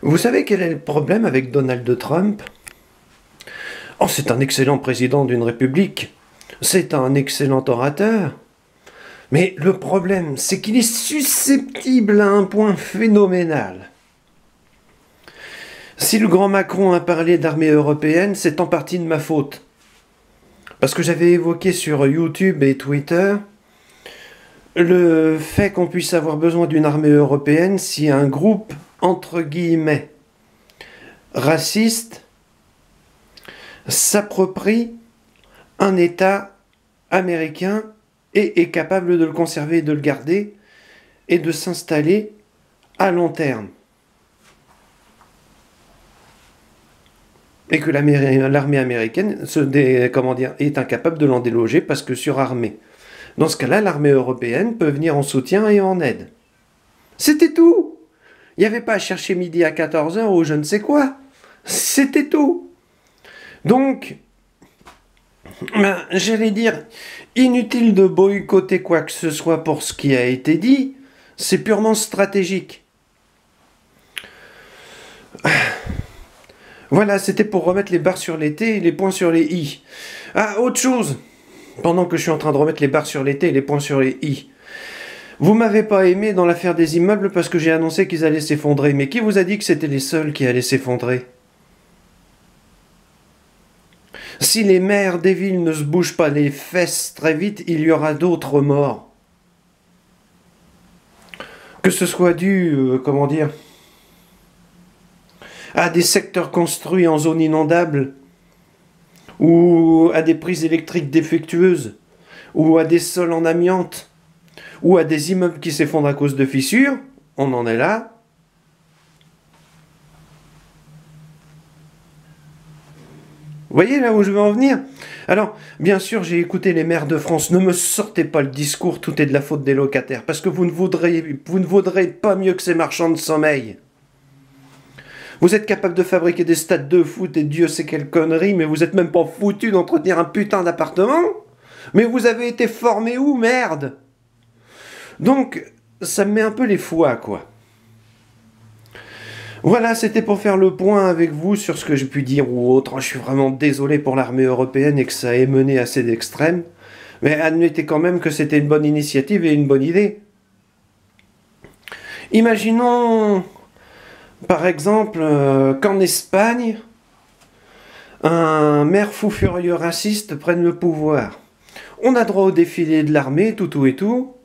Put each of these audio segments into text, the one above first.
Vous savez quel est le problème avec Donald Trump? Oh, c'est un excellent président d'une république. C'est un excellent orateur. Mais le problème, c'est qu'il est susceptible à un point phénoménal. Si le grand Macron a parlé d'armée européenne, c'est en partie de ma faute. Parce que j'avais évoqué sur YouTube et Twitter le fait qu'on puisse avoir besoin d'une armée européenne si un groupe, entre guillemets, raciste, s'approprie un État américain et est capable de le conserver et de le garder et de s'installer à long terme. Et que l'armée américaine est incapable de l'en déloger parce que surarmée. Dans ce cas-là, l'armée européenne peut venir en soutien et en aide. C'était tout. Il n'y avait pas à chercher midi à 14 h ou je ne sais quoi. C'était tout. Donc, j'allais dire, inutile de boycotter quoi que ce soit pour ce qui a été dit. C'est purement stratégique. Voilà, c'était pour remettre les barres sur les T et les points sur les I. Ah, autre chose. Pendant que je suis en train de remettre les barres sur les T et les points sur les I. Vous m'avez pas aimé dans l'affaire des immeubles parce que j'ai annoncé qu'ils allaient s'effondrer. Mais qui vous a dit que c'était les seuls qui allaient s'effondrer? Si les maires des villes ne se bougent pas les fesses très vite, il y aura d'autres morts. Que ce soit dû, à des secteurs construits en zone inondable, ou à des prises électriques défectueuses, ou à des sols en amiante, ou à des immeubles qui s'effondrent à cause de fissures, on en est là. Vous voyez là où je veux en venir? Alors, bien sûr, j'ai écouté les maires de France. Ne me sortez pas le discours, tout est de la faute des locataires, parce que vous ne vaudrez pas mieux que ces marchands de sommeil. Vous êtes capable de fabriquer des stades de foot et Dieu sait quelle connerie, mais vous êtes même pas foutu d'entretenir un putain d'appartement? Mais vous avez été formé où, merde? Donc, ça me met un peu les foies, quoi. Voilà, c'était pour faire le point avec vous sur ce que j'ai pu dire ou autre. Je suis vraiment désolé pour l'armée européenne et que ça ait mené à ces extrêmes. Mais admettez quand même que c'était une bonne initiative et une bonne idée. Imaginons, par exemple, qu'en Espagne, un maire fou furieux raciste prenne le pouvoir. On a droit au défilé de l'armée, tout et tout.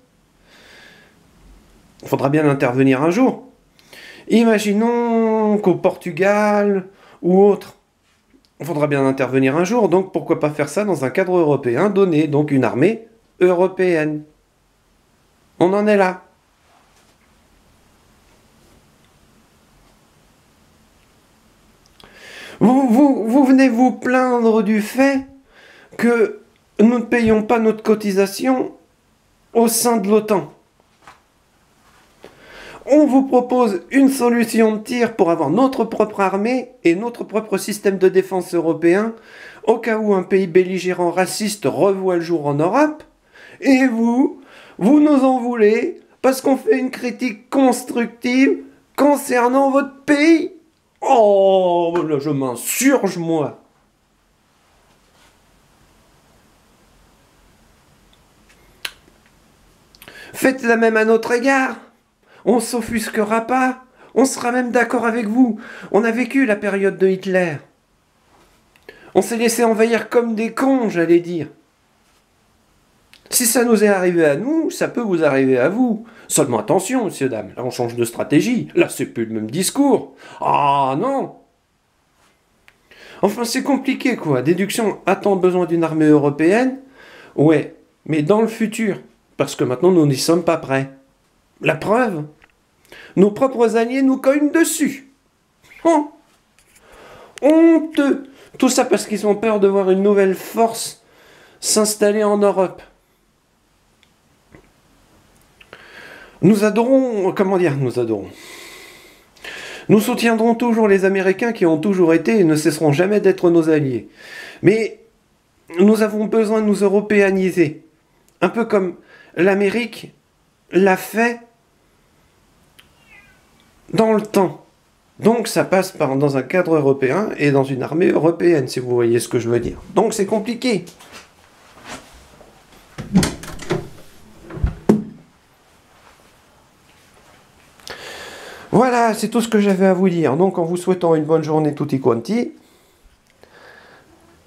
Il faudra bien intervenir un jour. Imaginons qu'au Portugal ou autre, il faudra bien intervenir un jour, donc pourquoi pas faire ça dans un cadre européen donné, donc une armée européenne. On en est là. Vous venez vous plaindre du fait que nous ne payons pas notre cotisation au sein de l'OTAN. On vous propose une solution de tir pour avoir notre propre armée et notre propre système de défense européen au cas où un pays belligérant raciste revoit le jour en Europe. Et vous nous en voulez parce qu'on fait une critique constructive concernant votre pays. Oh, là je m'insurge moi. Faites la même à notre égard. On s'offusquera pas. On sera même d'accord avec vous. On a vécu la période de Hitler. On s'est laissé envahir comme des cons, j'allais dire. Si ça nous est arrivé à nous, ça peut vous arriver à vous. Seulement attention, messieurs, dames, là on change de stratégie. Là c'est plus le même discours. Ah non. Enfin c'est compliqué quoi. Déduction, a-t-on besoin d'une armée européenne? Ouais, mais dans le futur. Parce que maintenant nous n'y sommes pas prêts. La preuve, nos propres alliés nous cognent dessus. Oh, honteux. Tout ça parce qu'ils ont peur de voir une nouvelle force s'installer en Europe. Nous adorons, nous soutiendrons toujours les Américains qui ont toujours été et ne cesseront jamais d'être nos alliés. Mais nous avons besoin de nous européaniser. Un peu comme l'Amérique l'a fait dans le temps. Donc ça passe dans un cadre européen et dans une armée européenne, si vous voyez ce que je veux dire. Donc c'est compliqué. Voilà, c'est tout ce que j'avais à vous dire. Donc en vous souhaitant une bonne journée tutti quanti.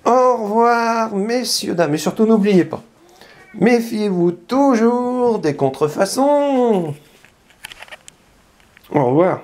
Au revoir, messieurs, dames. Et surtout n'oubliez pas, méfiez-vous toujours des contrefaçons. Au revoir.